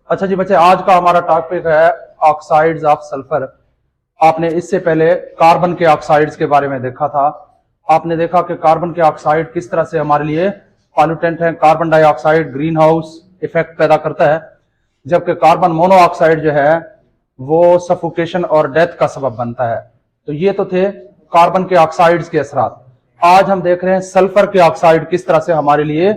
अच्छा जी बच्चे, आज का हमारा टॉपिक है ऑक्साइड्स ऑफ सल्फर। आपने इससे पहले कार्बन के ऑक्साइड्स के बारे में देखा था। आपने देखा कि कार्बन के ऑक्साइड किस तरह से हमारे लिए पॉल्यूटेंट है। Carbon dioxide green house effect पैदा करता है, जबकि कार्बन मोनोऑक्साइड जो है वो सफोकेशन और डेथ का सबब बनता है। तो ये तो थे कार्बन के ऑक्साइड्स के असरात। आज हम देख रहे हैं सल्फर के ऑक्साइड किस तरह से हमारे लिए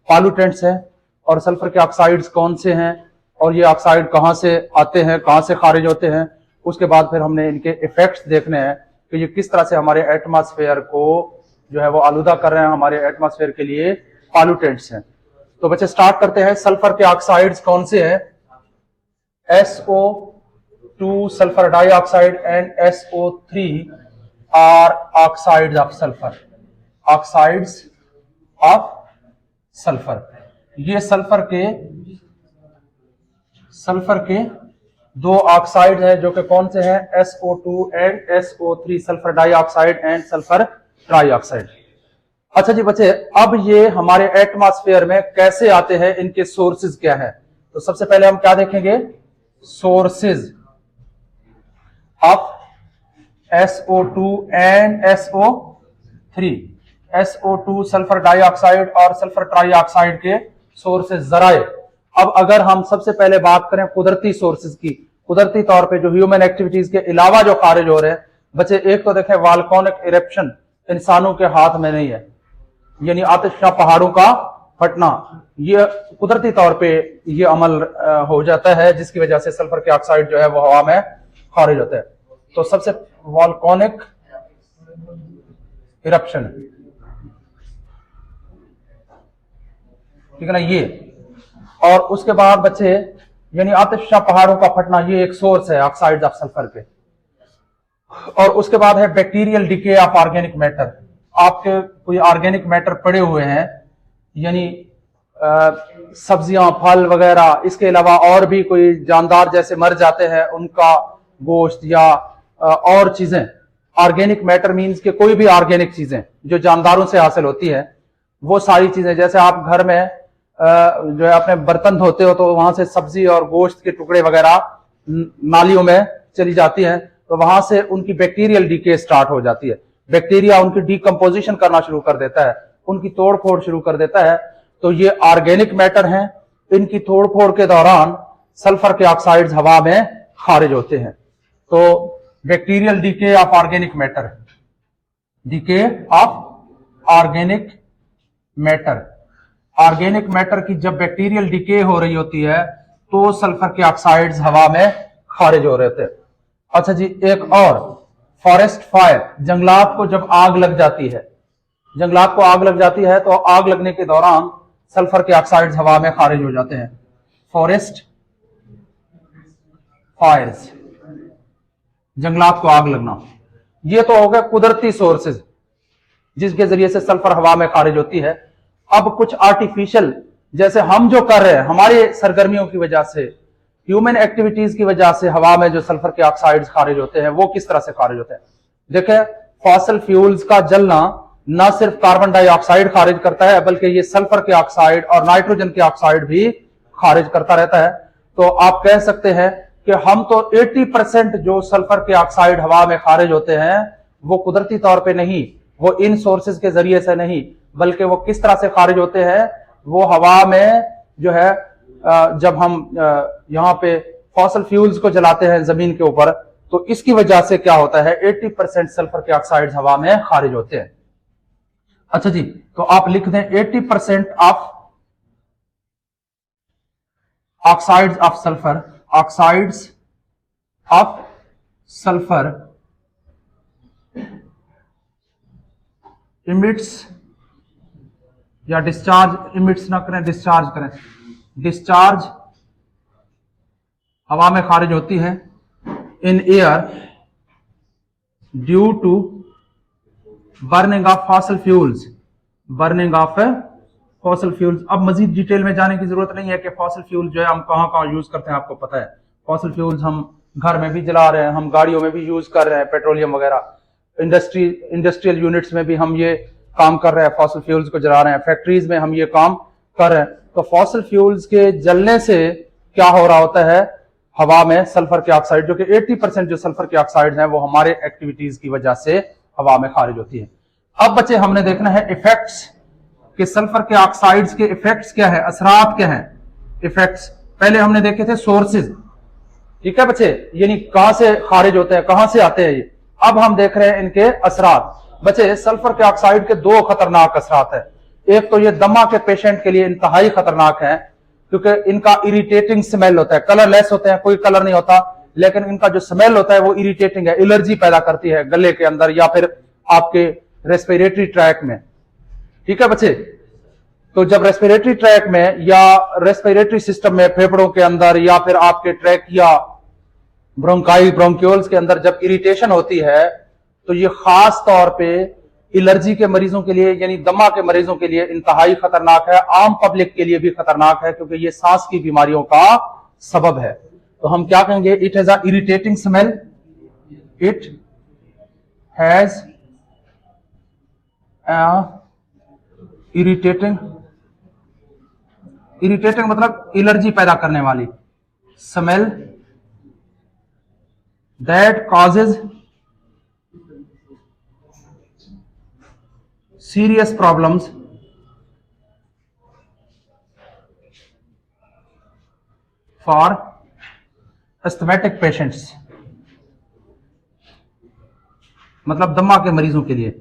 पॉल्यूटेंट्स हैं, और सल्फर के ऑक्साइड्स कौन से हैं, और ये ऑक्साइड कहां से आते हैं, कहां से खारिज होते हैं। उसके बाद फिर हमने इनके इफेक्ट्स देखने हैं कि ये किस तरह से हमारे एटमॉस्फेयर को जो है वो आलूदा कर रहे हैं, हमारे एटमॉस्फेयर के लिए पॉल्यूटेंट्स हैं। तो बच्चे स्टार्ट करते हैं। सल्फर के ऑक्साइड्स कौन से हैं? SO2 sulphur dioxide and SO3 are oxides of sulphur. Oxides of sulphur, ये सल्फर के दो ऑक्साइड हैं, जो कि कौन से हैं? SO2 and SO3, sulphur dioxide and sulphur trioxide. अच्छा जी बच्चे, अब ये हमारे एटमॉस्फेयर में कैसे आते हैं, इनके सोर्सेज क्या है? तो सबसे पहले हम क्या देखेंगे? Sources of SO2 and SO3। SO2 sulphur dioxide और सल्फर ट्राइऑक्साइड के सोर्सेज जराए। अब अगर हम सबसे पहले बात करें कुदरती सोर्सेज की, कुदरती तौर पे जो ह्यूमन एक्टिविटीज के अलावा जो खारिज हो रहे हैं बच्चे, एक तो देखें वॉल्केनिक इरप्शन, इंसानों के हाथ में नहीं है, यानी आतिशफशा पहाड़ों का फटना, ये कुदरती तौर पे ये अमल हो जाता है, जिसकी वजह से सल्फर के ऑक्साइड जो है वो हवा में खारिज होता है। तो सबसे वॉल्केनिक इरप्शन, ठीक है ना, ये। और उसके बाद बच्चे यानी आतिशफशा पहाड़ों का फटना, ये एक सोर्स है ऑक्साइड्स ऑफ सल्फर के। और उसके बाद है bacterial decay of organic matter. आपके कोई ऑर्गेनिक मैटर पड़े हुए हैं, यानी सब्जियां, फल वगैरह, इसके अलावा और भी कोई जानदार जैसे मर जाते हैं, उनका गोश्त या और चीजें। ऑर्गेनिक मैटर मीन्स के कोई भी ऑर्गेनिक चीजें जो जानदारों से हासिल होती है, वो सारी चीजें। जैसे आप घर में जो है अपने बर्तन धोते हो, तो वहां से सब्जी और गोश्त के टुकड़े वगैरह नालियों में चली जाती हैं, तो वहां से उनकी बैक्टीरियल डीके स्टार्ट हो जाती है। बैक्टीरिया उनकी डीकंपोजिशन करना शुरू कर देता है, उनकी तोड़ फोड़ शुरू कर देता है। तो ये ऑर्गेनिक मैटर हैं, इनकी तोड़ फोड़ के दौरान सल्फर के ऑक्साइड्स हवा में खारिज होते हैं। तो bacterial DK of organic matter, DK of organic matter. Organic matter की जब बैक्टीरियल डीके हो रही होती है, तो सल्फर के ऑक्साइड्स हवा में खारिज हो रहे थे। अच्छा जी, एक और, फॉरेस्ट फायर, जंगलात को जब आग लग जाती है, जंगलात को आग लग जाती है, तो आग लगने के दौरान सल्फर के ऑक्साइड्स हवा में खारिज हो जाते हैं। फॉरेस्ट फायर्स, जंगलात को आग लगना, ये तो हो गया कुदरती सोर्सेज जिसके जरिए से सल्फर हवा में खारिज होती है। अब कुछ आर्टिफिशियल, जैसे हम जो कर रहे हैं, हमारे सरगर्मियों की वजह से, ह्यूमन एक्टिविटीज की वजह से हवा में जो सल्फर के ऑक्साइड्स खारिज होते हैं, वो किस तरह से खारिज होते हैं? देखें, फॉसिल फ्यूल्स का जलना न सिर्फ कार्बन डाइऑक्साइड खारिज करता है, बल्कि ये सल्फर के ऑक्साइड और नाइट्रोजन के ऑक्साइड भी खारिज करता रहता है। तो आप कह सकते हैं कि हम तो 80% जो सल्फर के ऑक्साइड हवा में खारिज होते हैं, वो कुदरती तौर पे नहीं, वो इन सोर्सेज के जरिए से नहीं, बल्कि वो किस तरह से खारिज होते हैं? वो हवा में जो है, जब हम यहाँ पे फॉसिल फ्यूल्स को जलाते हैं जमीन के ऊपर, तो इसकी वजह से क्या होता है? 80% सल्फर के ऑक्साइड्स हवा में खारिज होते हैं। अच्छा जी, तो आप लिख दें 80% of oxides of sulphur, oxides of sulphur emits, या डिस्चार्ज, इमिट्स ना करें, डिस्चार्ज करें, डिस्चार्ज हवा में खारिज होती है in air due to burning of fossil fuels, burning of fossil fuels. अब मजीद डिटेल में जाने की जरूरत नहीं है कि फॉसिल फ्यूल जो है हम कहां कहां यूज करते हैं, आपको पता है। फॉसिल फ्यूल्स हम घर में भी जला रहे हैं, हम गाड़ियों में भी यूज कर रहे हैं, पेट्रोलियम वगैरह, इंडस्ट्रियल यूनिट्स में भी हम ये काम कर रहे हैं, फॉसिल फ्यूल्स को जला रहे हैं, फैक्ट्रीज में हम ये काम कर रहे हैं। तो फॉसिल फ्यूल्स के जलने से क्या हो रहा होता है हवा में सल्फर के ऑक्साइड, जो कि 80% जो सल्फर के ऑक्साइड हैं वो हमारे एक्टिविटीज की वजह से हवा में खारिज होती है। अब बच्चे हमने देखना है इफेक्ट्स कि सल्फर के ऑक्साइड्स के इफेक्ट्स क्या है, असरात क्या है। इफेक्ट्स पहले हमने देखे थे सोर्सेज, ठीक है बच्चे, यानी कहां से खारिज होते हैं, कहां से आते हैं ये। अब हम देख रहे हैं इनके असरात। बच्चे सल्फर के ऑक्साइड के दो खतरनाक असरात है। एक तो ये दमा के पेशेंट के लिए इंतहाई खतरनाक है, क्योंकि इनका इरिटेटिंग स्मेल होता है, कलरलेस होते हैं, कोई कलर नहीं होता, लेकिन इनका जो स्मेल होता है वो इरिटेटिंग है, एलर्जी पैदा करती है गले के अंदर या फिर आपके रेस्पिरेटरी ट्रैक में, ठीक है बच्चे। तो जब रेस्पिरेटरी ट्रैक में या रेस्पिरेटरी सिस्टम में, फेफड़ों के अंदर या फिर आपके ट्रैकिया, ब्रोंकाई, ब्रोंक्यूल्स के अंदर जब इरिटेशन होती है तो ये खास तौर पे एलर्जी के मरीजों के लिए यानी दमा के मरीजों के लिए इंतहाई खतरनाक है, आम पब्लिक के लिए भी खतरनाक है, क्योंकि ये सांस की बीमारियों का सबब है। तो हम क्या कहेंगे, it has a irritating smell, it has irritating मतलब एलर्जी पैदा करने वाली, smell that causes serious problems for asthmatic patients, मतलब दमा के मरीजों के लिए।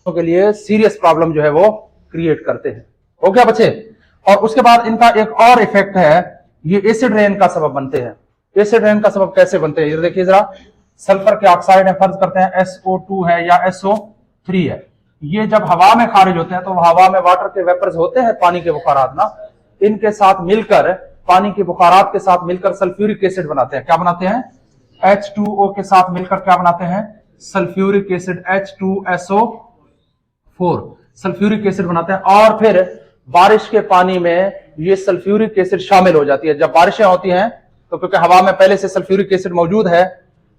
के लिए सीरियस प्रॉब्लम जो है वो क्रिएट करते हैं। हो गया बच्चे। और उसके बाद इनका एक और इफेक्ट है, ये एसिड रेन का सबब बनते हैं। एसिड रेन का सबब कैसे बनते हैं ये देखिए जरा। सल्फर के ऑक्साइड है, फर्ज करते हैं SO2 है या SO3 है, ये जब हवा में खारिज होते हैं तो हवा में वाटर के वेपर्स होते हैं, पानी के बुखारात ना, इनके साथ मिलकर, पानी के बुखारात के साथ मिलकर सल्फ्यूरिक एसिड बनाते हैं। क्या बनाते हैं, H2O के साथ मिलकर क्या बनाते हैं, sulphuric acid, H2SO4 sulphuric acid बनाते हैं। और फिर बारिश के पानी में ये सल्फ्यूरिक एसिड शामिल हो जाती है। जब बारिशें होती हैं तो क्योंकि हवा में पहले से सल्फ्यूरिक एसिड मौजूद है,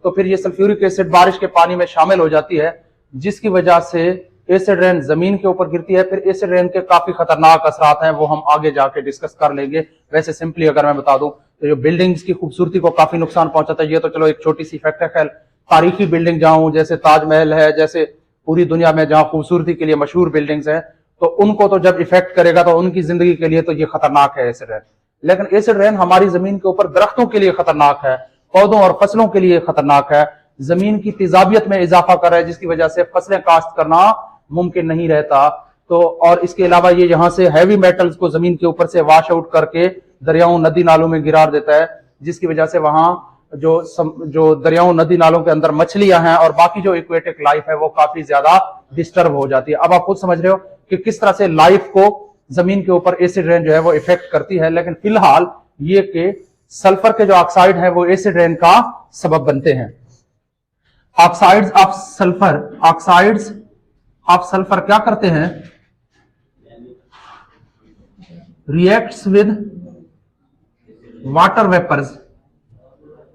तो फिर ये सल्फ्यूरिक एसिड बारिश के पानी में शामिल हो जाती है, जिसकी वजह से एसिड रेन जमीन के ऊपर गिरती है। फिर एसिड रेन के काफी खतरनाक असरात हैं, वो हम आगे जाके डिस्कस कर लेंगे। वैसे सिंपली अगर मैं बता दूं तो जो बिल्डिंग्स की खूबसूरती को काफी नुकसान पहुंचाता है, ये तो चलो एक छोटी सी फैक्ट है। खैर तारीखी बिल्डिंग जहां जैसे ताजमहल है, जैसे पूरी दुनिया में जहां खूबसूरती के लिए मशहूर बिल्डिंग्स हैं, तो उनको तो जब इफेक्ट करेगा तो उनकी जिंदगी के लिए तो ये खतरनाक है एसिड रेन। लेकिन एसिड रेन हमारी जमीन के ऊपर दरख्तों के लिए खतरनाक है, पौधों और फसलों के लिए खतरनाक है, जमीन की तेजाबियत में इजाफा कर रहा है, जिसकी वजह से फसलें काश्त करना मुमकिन नहीं रहता। तो और इसके अलावा ये यहाँ से हैवी मेटल्स को जमीन के ऊपर से वॉश आउट करके दरियाओं नदी नालों में गिरा देता है, जिसकी वजह से वहां जो दरियाओं नदी नालों के अंदर मछलियां हैं और बाकी जो इक्वेटिक लाइफ है वो काफी ज्यादा डिस्टर्ब हो जाती है। अब आप खुद समझ रहे हो कि किस तरह से लाइफ को जमीन के ऊपर एसिड रेन जो है वो इफेक्ट करती है। लेकिन फिलहाल ये कि सल्फर के जो ऑक्साइड है वो एसिड रेन का सबब बनते हैं। ऑक्साइड्स ऑफ सल्फर क्या करते हैं, reacts with water vapours,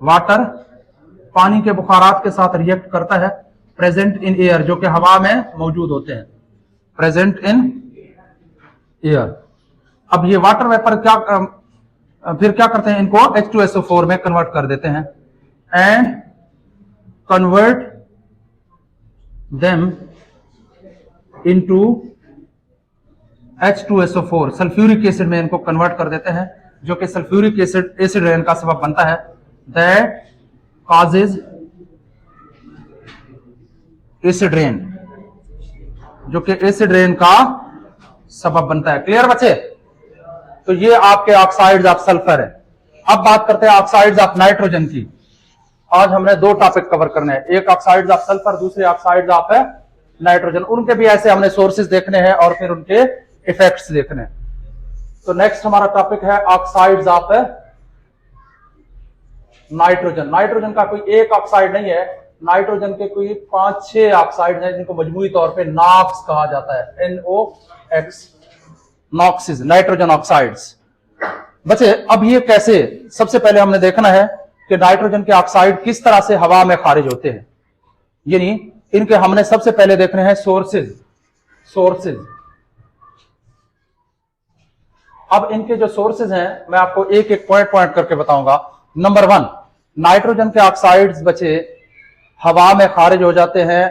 water पानी के बुखारात के साथ रिएक्ट करता है, प्रेजेंट इन एयर जो कि हवा में मौजूद होते हैं, प्रेजेंट इन एयर। अब ये वाटर वेपर फिर क्या करते हैं, इनको H2SO4 में कन्वर्ट कर देते हैं and convert them into H2SO4 sulphuric acid में इनको कन्वर्ट कर देते हैं, जो कि सल्फ्यूरिक एसिड रेन का सबब बनता है, दैट कॉजेज एसिड रेन, जो कि एसिड रेन का सबब बनता है। क्लियर बच्चे। तो ये आपके ऑक्साइड्स ऑफ सल्फर है। अब बात करते हैं ऑक्साइड्स ऑफ नाइट्रोजन की। आज हमने दो टॉपिक कवर करने हैं, एक ऑक्साइड्स ऑफ सल्फर, दूसरे ऑक्साइड्स ऑफ नाइट्रोजन। उनके भी ऐसे हमने सोर्सेज देखने हैं और फिर उनके इफेक्ट्स देखने हैं। तो नेक्स्ट हमारा टॉपिक है ऑक्साइड्स ऑफ नाइट्रोजन। नाइट्रोजन का कोई एक ऑक्साइड नहीं है, नाइट्रोजन के कोई 5-6 ऑक्साइड हैं जिनको मजमूई तौर पे नॉक्स कहा जाता है, NOx, नॉक्सिस, नाइट्रोजन ऑक्साइड्स। बच्चे अब ये कैसे, सबसे पहले हमने देखना है कि नाइट्रोजन के ऑक्साइड किस तरह से हवा में खारिज होते हैं, यानी इनके हमने सबसे पहले देखने हैं सोर्सेज। अब इनके जो सोर्सेज हैं मैं आपको एक एक पॉइंट पॉइंट करके बताऊंगा। नंबर 1, नाइट्रोजन के ऑक्साइड्स बचे हवा में खारिज हो जाते हैं।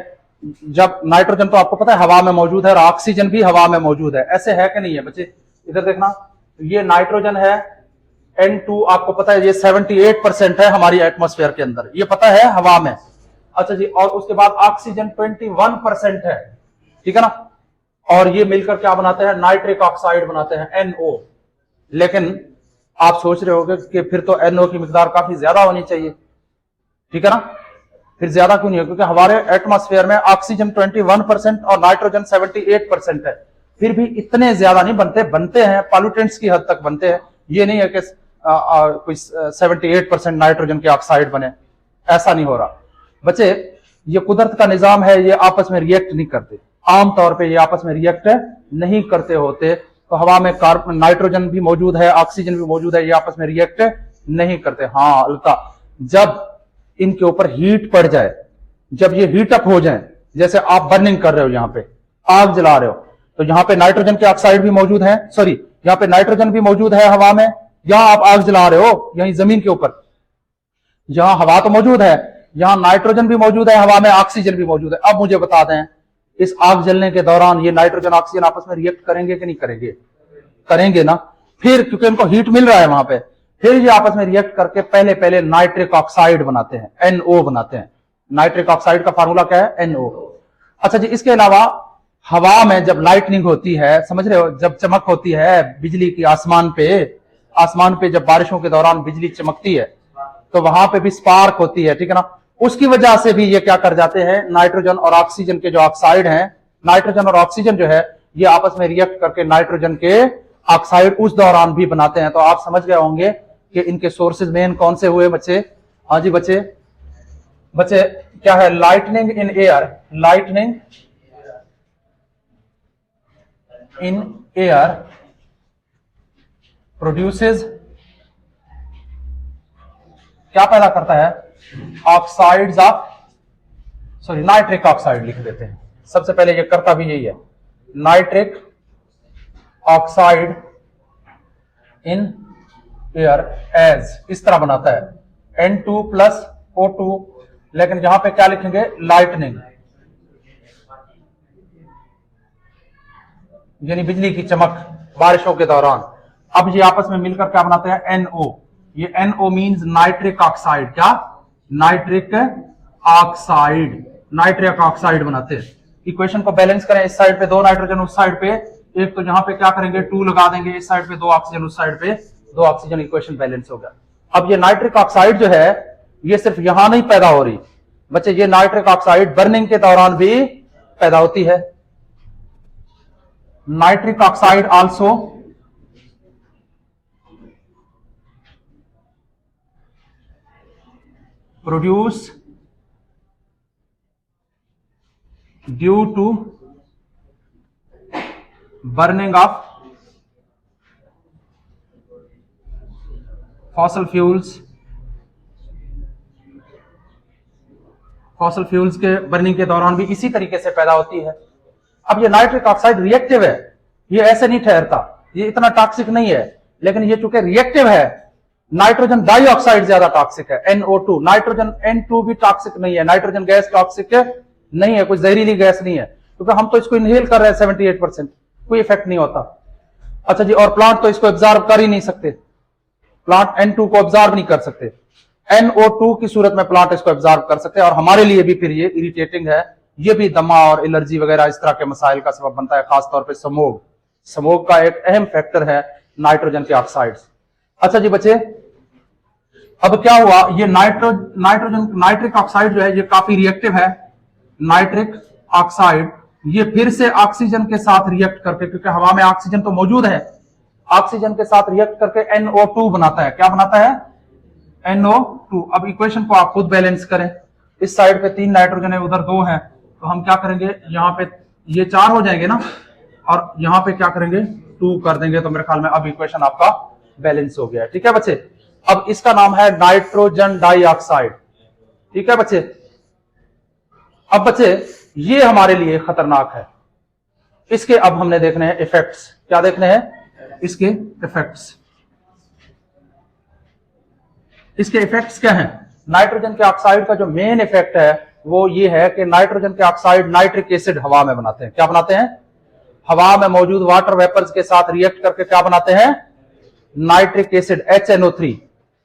जब नाइट्रोजन तो आपको पता है हवा में मौजूद है और ऑक्सीजन भी हवा में मौजूद है, ऐसे है कि नहीं है बच्चे? इधर देखना, ये नाइट्रोजन है N2, आपको पता है ये 78% है हमारी एटमॉस्फेयर के अंदर, ये पता है हवा में। अच्छा जी, और उसके बाद ऑक्सीजन 21% है, ठीक है ना। और ये मिलकर क्या बनाते हैं? नाइट्रिक ऑक्साइड बनाते हैं, NO। लेकिन आप सोच रहे होगे कि फिर तो NO की मिकदार काफी ज्यादा होनी चाहिए, ठीक है ना। फिर ज्यादा क्यों नहीं है? क्योंकि हमारे एटमॉस्फेयर में ऑक्सीजन 21% और नाइट्रोजन 78% है। फिर भी इतने ज्यादा नहीं बनते, बनते हैं पॉल्यूटेंट्स की हद तक बनते हैं। ये नहीं है कि कोई 78% नाइट्रोजन के ऑक्साइड बने, ऐसा नहीं हो रहा बच्चे। ये कुदरत का निजाम है, ये आपस में रिएक्ट नहीं करते, आमतौर पे ये आपस में रिएक्ट नहीं करते होते। तो हवा में कार्बन नाइट्रोजन भी मौजूद है, ऑक्सीजन भी मौजूद है, ये आपस में रिएक्ट नहीं करते। हाँ अलका, जब इनके ऊपर हीट पड़ जाए, जब ये हीट अप हो जाए, जैसे आप बर्निंग कर रहे हो, यहां पे आग जला रहे हो, तो यहां पे नाइट्रोजन के ऑक्साइड भी मौजूद है, सॉरी यहां पे नाइट्रोजन भी मौजूद है हवा में। यहां आप आग जला रहे हो, यहीं जमीन के ऊपर, जहां हवा तो मौजूद है, यहां नाइट्रोजन भी मौजूद है हवा में, ऑक्सीजन भी मौजूद है। अब मुझे बता दें, इस आग जलने के दौरान ये नाइट्रोजन ऑक्सीजन आपस में रिएक्ट करेंगे कि नहीं करेंगे? करेंगे ना। फिर क्योंकि इनको हीट मिल रहा है वहां पे, फिर ये आपस में रिएक्ट करके पहले पहले नाइट्रिक ऑक्साइड बनाते हैं, NO बनाते हैं। नाइट्रिक ऑक्साइड का फार्मूला क्या है? NO। अच्छा जी, इसके अलावा हवा में जब लाइटनिंग होती है, समझ रहे हो, जब चमक होती है बिजली की आसमान पे जब बारिशों के दौरान बिजली चमकती है, तो वहां पे भी स्पार्क होती है, ठीक है ना। उसकी वजह से भी ये क्या कर जाते हैं, नाइट्रोजन और ऑक्सीजन के जो ऑक्साइड हैं, नाइट्रोजन और ऑक्सीजन जो है ये आपस में रिएक्ट करके नाइट्रोजन के ऑक्साइड उस दौरान भी बनाते हैं। तो आप समझ गए होंगे कि इनके सोर्सेज मेन कौन से हुए बच्चे। हाँ जी बच्चे, क्या है? Lightning in air, lightning in air produces, क्या पैदा करता है? Oxides of, sorry nitric oxide लिख देते हैं, सबसे पहले ये करता भी यही है, nitric oxide in air as, इस तरह बनाता है N2 प्लस O2। लेकिन यहां पे क्या लिखेंगे? लाइटनिंग, यानी बिजली की चमक बारिशों के दौरान। अब ये आपस में मिलकर क्या बनाते हैं? NO। ये NO मींस नाइट्रिक ऑक्साइड, क्या? नाइट्रिक ऑक्साइड, नाइट्रिक ऑक्साइड बनाते हैं। इक्वेशन को बैलेंस करें, इस साइड पे 2 नाइट्रोजन, उस साइड पे एक, तो यहां पे क्या करेंगे? 2 लगा देंगे, इस साइड पे 2 ऑक्सीजन, उस साइड पे 2 ऑक्सीजन, इक्वेशन बैलेंस हो गया। अब ये नाइट्रिक ऑक्साइड जो है ये सिर्फ यहां नहीं पैदा हो रही बच्चे, ये नाइट्रिक ऑक्साइड बर्निंग के दौरान भी पैदा होती है। Nitric oxide also produce due to burning of fossil fuels, fossil fuels के बर्निंग के दौरान भी इसी तरीके से पैदा होती है। अब ये नाइट्रिक ऑक्साइड रिएक्टिव है, ये ऐसे नहीं ठहरता, ये इतना टॉक्सिक नहीं है, लेकिन ये चूंकि रिएक्टिव है, नाइट्रोजन डाइऑक्साइड ज्यादा टॉक्सिक है, NO2। नाइट्रोजन N2 भी टॉक्सिक नहीं है, नाइट्रोजन गैस टॉक्सिक नहीं है, कोई जहरीली गैस नहीं है, क्योंकि हम तो इसको इनहेल कर रहे हैं 78%, कोई इफेक्ट नहीं होता। अच्छा जी, और प्लांट तो इसको एब्जॉर्ब कर ही नहीं सकते, प्लांट N2 को एब्जॉर्ब नहीं कर सकते, NO2 की सूरत में प्लांट इसको एब्जॉर्ब कर सकते हैं, और हमारे लिए भी फिर ये इरिटेटिंग है, ये भी दमा और एलर्जी वगैरह इस तरह के मसाइल का सबब बनता है, खासतौर पे स्मोग, स्मोग का एक अहम फैक्टर है नाइट्रोजन के ऑक्साइड्स। अच्छा जी बच्चे, अब क्या हुआ, ये नाइट्रिक ऑक्साइड जो है ये काफी रिएक्टिव है, नाइट्रिक ऑक्साइड ये फिर से ऑक्सीजन के साथ रिएक्ट करके, क्योंकि हवा में ऑक्सीजन तो मौजूद है, ऑक्सीजन के साथ रिएक्ट करके NO2 बनाता है। क्या बनाता है? NO2। अब इक्वेशन को आप खुद बैलेंस करें, इस साइड पे 3 नाइट्रोजन है, उधर 2 है, तो हम क्या करेंगे, यहाँ पे ये 4 हो जाएंगे ना, और यहाँ पे क्या करेंगे? 2 कर देंगे, तो मेरे ख्याल में अब इक्वेशन आपका बैलेंस हो गया। ठीक है बच्चे, अब इसका नाम है नाइट्रोजन डाइऑक्साइड। ठीक है बच्चे, अब बच्चे ये हमारे लिए खतरनाक है, इसके अब हमने देखने हैं इफेक्ट्स। क्या देखने हैं? इसके इफेक्ट्स। इसके इफेक्ट्स क्या हैं? नाइट्रोजन के ऑक्साइड का जो मेन इफेक्ट है वो ये है कि नाइट्रोजन के ऑक्साइड नाइट्रिक एसिड हवा में बनाते हैं। क्या बनाते हैं? हवा में मौजूद वाटर वेपर्स के साथ रिएक्ट करके क्या बनाते हैं? Nitric acid HNO3।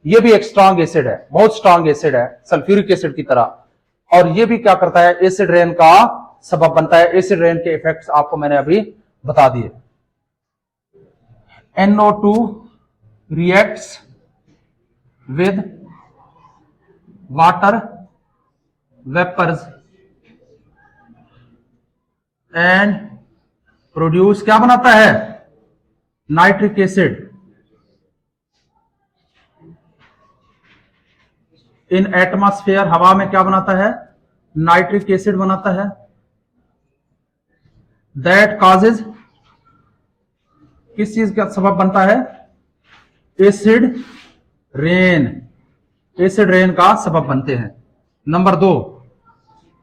ये भी एक स्ट्रांग एसिड है, बहुत स्ट्रांग एसिड है, सल्फ्यूरिक एसिड की तरह। और ये भी क्या करता है? एसिड रेन का सबब बनता है। एसिड रेन के इफेक्ट्स आपको मैंने अभी बता दिए। NO2 reacts with water vapours and produce क्या बनाता है? Nitric acid. इन एटमॉस्फेयर हवा में क्या बनाता है? नाइट्रिक एसिड बनाता है। दैट कॉजेज किस चीज का सबब बनता है? Acid rain. एसिड रेन का सबब बनते हैं। Number 2,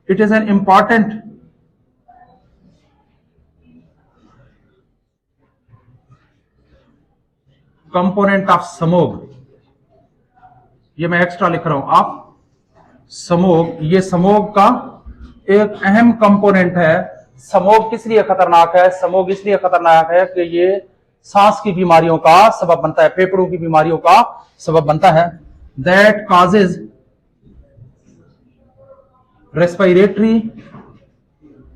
it is an important component of smog. ये मैं एक्स्ट्रा लिख रहा हूं, ऑफ स्मोग। ये स्मोग का एक अहम कंपोनेंट है। स्मोग किस लिए खतरनाक है? स्मोग इसलिए खतरनाक है कि ये सांस की बीमारियों का सबब बनता है, फेफड़ों की बीमारियों का सबब बनता है। दैट कॉजेज रेस्पिरेटरी,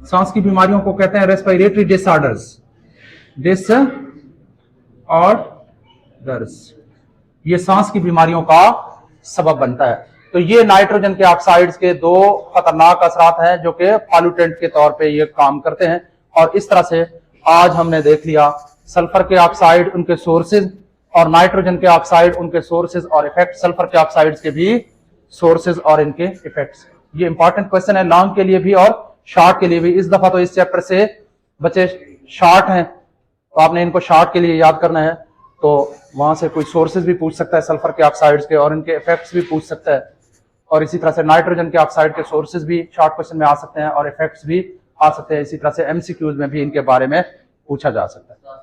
सांस की बीमारियों को कहते हैं रेस्पिरेटरी डिसऑर्डर्स। ये सांस की बीमारियों का सबब बनता है। तो ये नाइट्रोजन के ऑक्साइड्स के दो खतरनाक असरात हैं जो कि पॉल्यूटेंट के तौर पे ये काम करते हैं। और इस तरह से आज हमने देख लिया सल्फर के ऑक्साइड, उनके सोर्सेज, और नाइट्रोजन के ऑक्साइड, उनके सोर्सेज और इफेक्ट, सल्फर के ऑक्साइड्स के भी सोर्सेज और इनके इफेक्ट्स। ये इंपॉर्टेंट क्वेश्चन है लॉन्ग के लिए भी और शॉर्ट के लिए भी। इस दफा तो इस चैप्टर से बच्चे शॉर्ट हैं तो आपने इनको शॉर्ट के लिए याद करना है। तो वहां से कोई सोर्सेज भी पूछ सकता है सल्फर के ऑक्साइड्स के, और इनके इफेक्ट्स भी पूछ सकता है। और इसी तरह से नाइट्रोजन के ऑक्साइड के सोर्सेज भी शॉर्ट क्वेश्चन में आ सकते हैं और इफेक्ट्स भी आ सकते हैं। इसी तरह से MCQs में भी इनके बारे में पूछा जा सकता है।